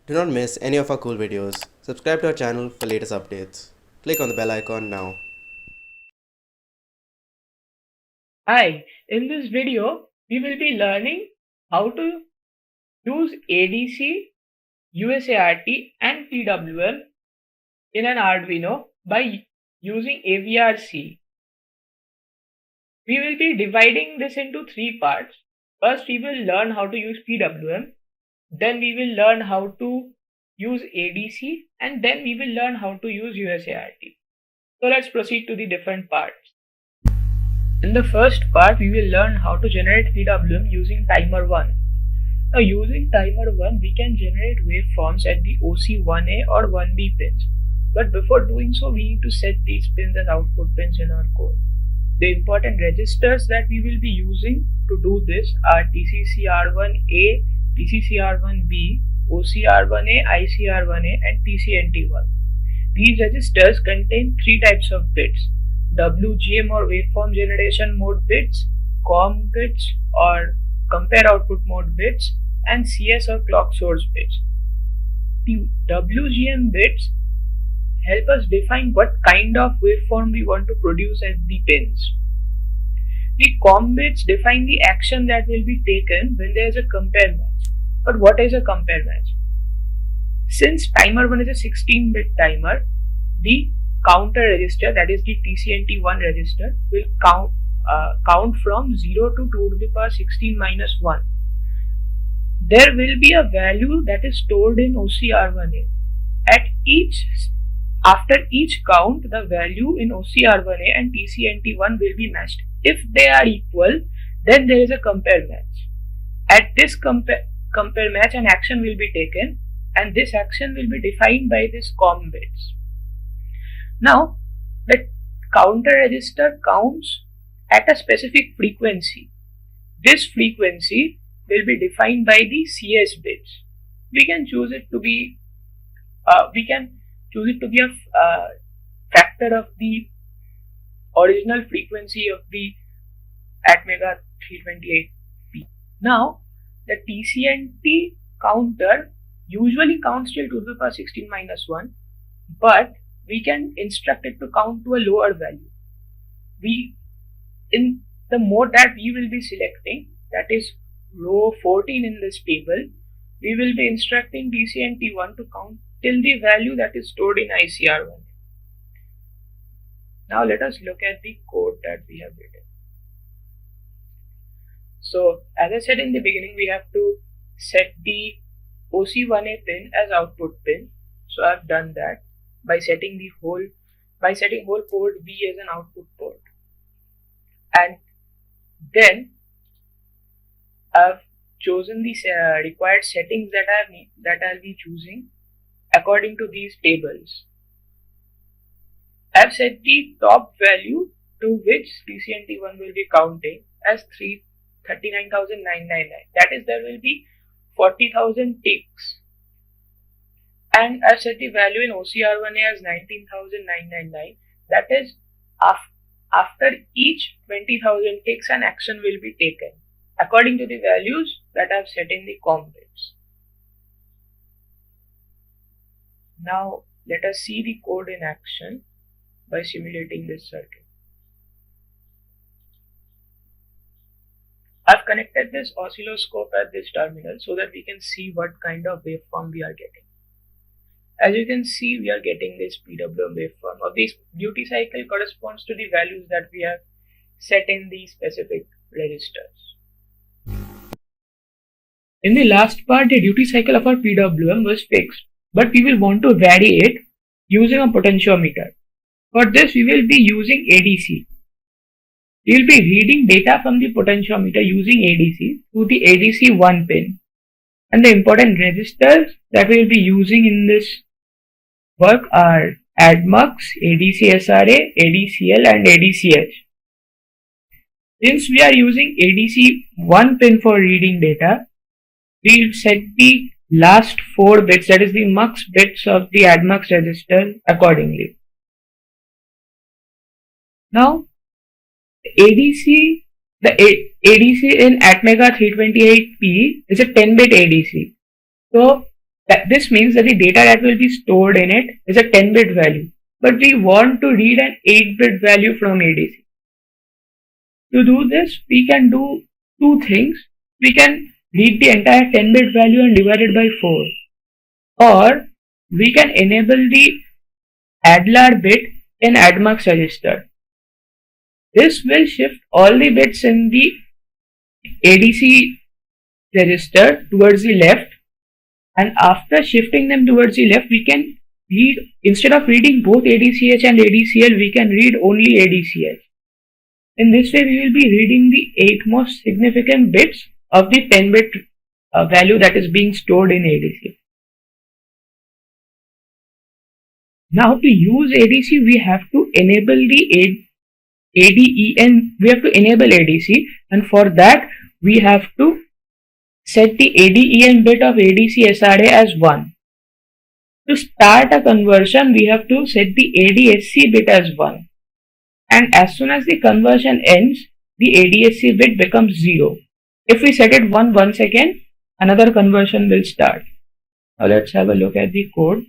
Do not miss any of our cool videos. Subscribe to our channel for latest updates. Click on the bell icon now. Hi, in this video, we will be learning how to use ADC, USART and PWM in an Arduino by using AVRC. We will be dividing this into three parts. First, we will learn how to use PWM. Then we will learn how to use ADC and then we will learn how to use USART. So let's proceed to the different parts. In the first part, we will learn how to generate PWM using timer 1. Now using timer 1, we can generate waveforms at the OC1A or 1B pins. But before doing so, we need to set these pins as output pins in our code. The important registers that we will be using to do this are TCCR1A, TCCR1B, OCR1A, ICR1A and TCNT1. These registers contain three types of bits: WGM or waveform generation mode bits, COM bits or compare output mode bits, and CS or clock source bits. The WGM bits help us define what kind of waveform we want to produce at the pins. The COM bits define the action that will be taken when there is a compare match. But what is a compare match? Since timer 1 is a 16-bit timer, the counter register, that is the TCNT1 register, will count from 0 to 2 to the power 16 minus 1. There will be a value that is stored in OCR1A. After each count, the value in OCR1A and TCNT1 will be matched. If they are equal, then there is a compare match. At this compare match, an action will be taken, and this action will be defined by this COM bits. Now, the counter register counts at a specific frequency. This frequency will be defined by the CS bits. We can choose it to be a factor of the original frequency of the Atmega 328P. Now, the TCNT counter usually counts till 2 to the power 16 minus 1, but we can instruct it to count to a lower value. In the mode that we will be selecting, that is row 14 in this table, we will be instructing TCNT1 to count till the value that is stored in ICR1. Now let us look at the code that we have written. So as I said in the beginning, we have to set the OC1A pin as output pin. So I have done that by setting whole port B as an output port, and then I've chosen the required settings that I'll be choosing according to these tables. I've set the top value to which TCNT1 will be counting as 39,999. That is, there will be 40,000 ticks. And I've set the value in OCR1A as 19,999. That is, after each 20,000 ticks, an action will be taken according to the values that I've set in the COM bits. Now let us see the code in action by simulating this circuit. I've connected this oscilloscope at this terminal so that we can see what kind of waveform we are getting. As you can see, we are getting this PWM waveform, or this duty cycle corresponds to the values that we have set in the specific registers. In the last part, the duty cycle of our PWM was fixed, but we will want to vary it using a potentiometer. For this, we will be using ADC. We will be reading data from the potentiometer using ADC to the ADC1 pin. And the important registers that we will be using in this work are ADMUX, ADC-SRA, ADCL and ADCH. Since we are using ADC1 pin for reading data, we will set the last 4 bits, that is the MUX bits of the ADMUX register accordingly. Now, the ADC in Atmega 328P is a 10-bit ADC. So This means that the data that will be stored in it is a 10-bit value, but we want to read an 8-bit value from ADC. To do this, we can do two things. We can read the entire 10-bit value and divide it by 4, or we can enable the ADLAR bit in ADMUX register. This will shift all the bits in the ADC register towards the left, and after shifting them towards the left, we can read, instead of reading both ADCH and ADCL, we can read only ADCH. In this way, we will be reading the 8 most significant bits of the 10-bit value that is being stored in ADC. Now, to use ADC, we have to enable the ADEN. We have to enable ADC, and for that, we have to set the ADEN bit of ADC SRA as 1. To start a conversion, we have to set the ADSC bit as 1. And as soon as the conversion ends, the ADSC bit becomes 0. If we set it 1 once again, another conversion will start. Now let's have a look at the code.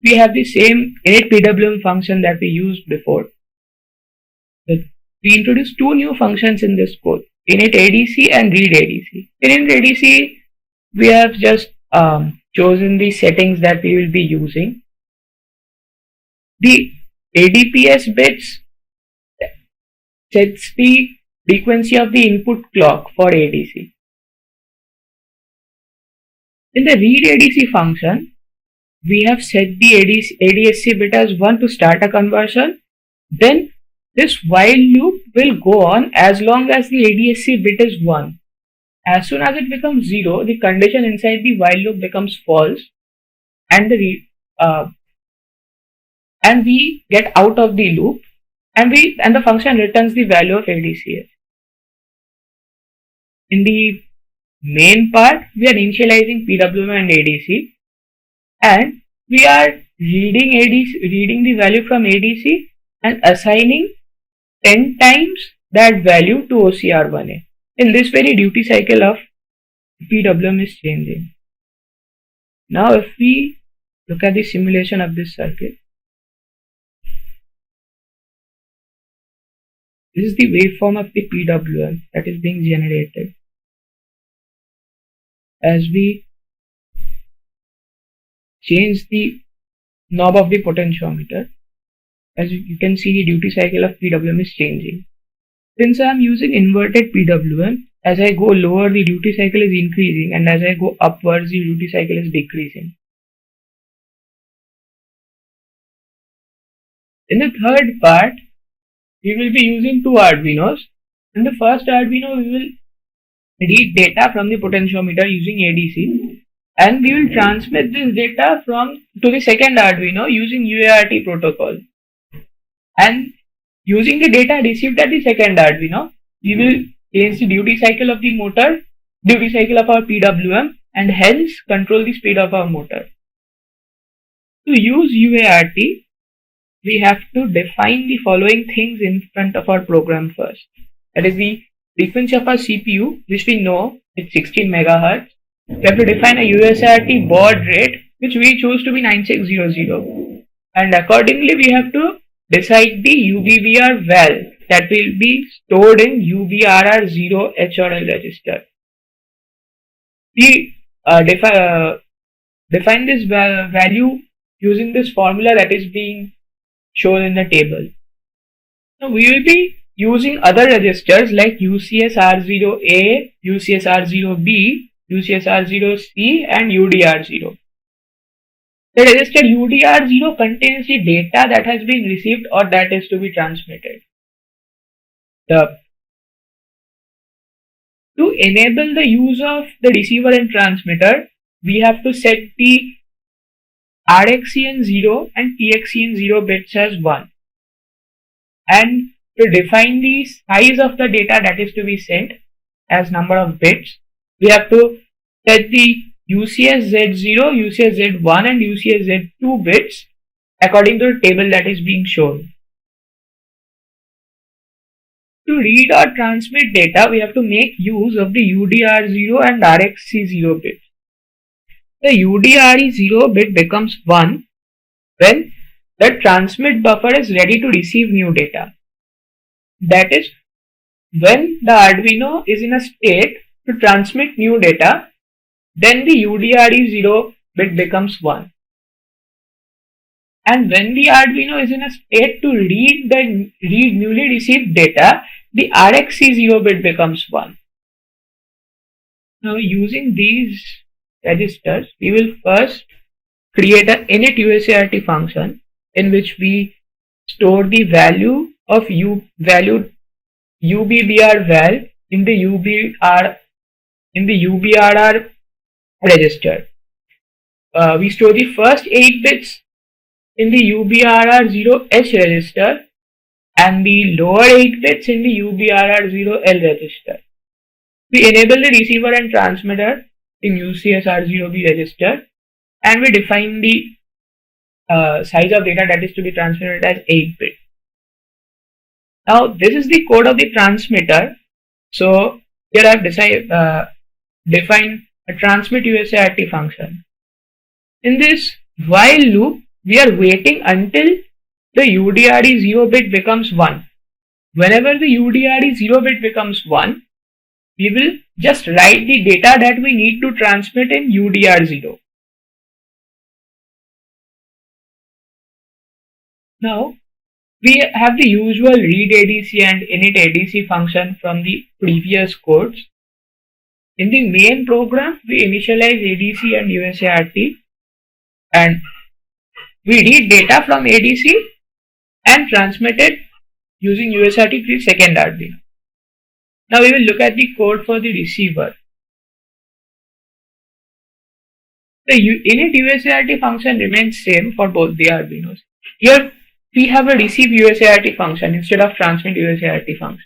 We have the same init PWM function that we used before. We introduced two new functions in this code, init ADC and read ADC. In init ADC, we have just chosen the settings that we will be using. The ADPS bits sets the frequency of the input clock for ADC. In the read ADC function, we have set the ADSC bit as 1 to start a conversion. Then this while loop will go on as long as the ADSC bit is 1. As soon as it becomes 0, the condition inside the while loop becomes false, and we get out of the loop, and the function returns the value of ADCH. In the main part, we are initializing PWM and ADC, and we are reading the value from ADC and assigning 10 times that value to OCR1A. In this way, the duty cycle of PWM is changing. Now, if we look at the simulation of this circuit, this is the waveform of the PWM that is being generated. As we change the knob of the potentiometer, as you can see, the duty cycle of PWM is changing. Since I am using inverted PWM, as I go lower, the duty cycle is increasing, and as I go upwards, the duty cycle is decreasing. In the third part, we will be using two Arduinos. In the first Arduino, we will read data from the potentiometer using ADC, and we will transmit this data to the second Arduino using UART protocol. And using the data received at the second Arduino, we will change the duty cycle of the motor, duty cycle of our PWM, and hence control the speed of our motor. To use UART, we have to define the following things in front of our program first. That is the frequency of our CPU, which we know is 16 MHz. We have to define a USART baud rate, which we choose to be 9600. And accordingly, we have to decide the UBBR val that will be stored in UBRR0 HRL register. We define this value using this formula that is being shown in the table. Now we will be using other registers like UCSR0A, UCSR0B, UCSR0C and UDR0. The register UDR0 contains the data that has been received or that is to be transmitted. To enable the use of the receiver and transmitter, we have to set the RxCN0 and TxCN0 bits as 1. And to define the size of the data that is to be sent as number of bits, we have to set the UCSZ0, UCSZ1 and UCSZ2 bits according to the table that is being shown. To read or transmit data, we have to make use of the UDR0 and RxC0 bits. the UDRE 0 bit becomes 1 when the transmit buffer is ready to receive new data. That is, when the Arduino is in a state to transmit new data, then the UDRE 0 bit becomes 1. And when the Arduino is in a state to read newly received data, the RxC 0 bit becomes 1. Now using these registers, we will first create an init USART function in which we store the value of UBBR val in the UBRR register. We store the first 8 bits in the UBRR0H register and the lower 8 bits in the UBRR0L register. We enable the receiver and transmitter in UCSR0B register, and we define the size of data that is to be transmitted as 8 bit. Now this is the code of the transmitter. So here I have defined a transmit USART function. In this while loop, we are waiting until the UDRE 0 bit becomes 1. Whenever the UDRE 0 bit becomes 1, we will just write the data that we need to transmit in UDR0. Now, we have the usual read ADC and init ADC function from the previous codes. In the main program, we initialize ADC and USART, and we read data from ADC and transmit it using USART to the second Arduino. Now we will look at the code for the receiver. The init USART function remains same for both the Arduinos. Here we have a receive USART function instead of transmit USART function.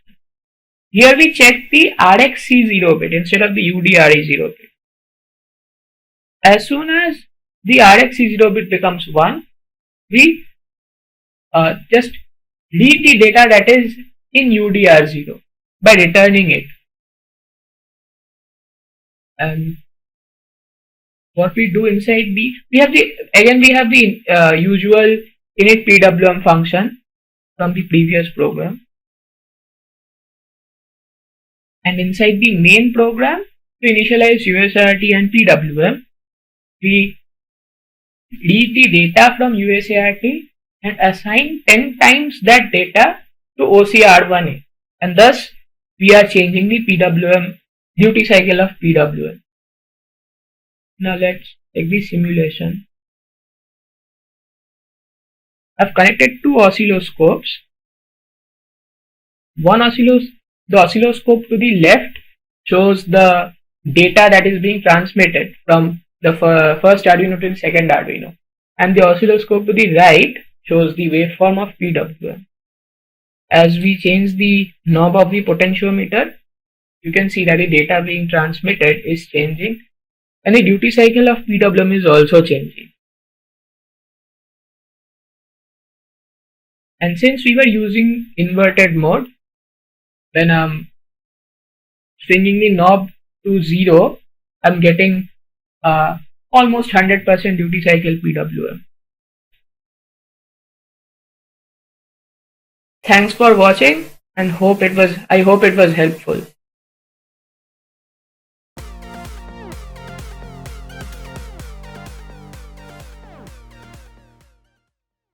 Here we check the RxC 0 bit instead of the UDRE 0 bit. As soon as the RxC 0 bit becomes 1, we just read the data that is in UDR0 by returning it. And what we do inside we have the usual init PWM function from the previous program. And inside the main program, to initialize USART and PWM, we read the data from USART and assign 10 times that data to OCR1A, and thus we are changing the PWM duty cycle of PWM. Now let's take the simulation. I've connected two oscilloscopes. The oscilloscope to the left shows the data that is being transmitted from the first Arduino to the second Arduino, and the oscilloscope to the right shows the waveform of PWM. As we change the knob of the potentiometer, you can see that the data being transmitted is changing and the duty cycle of PWM is also changing. And since we were using inverted mode, when I'm swinging the knob to 0, I'm getting almost 100% duty cycle PWM. Thanks for watching and I hope it was helpful.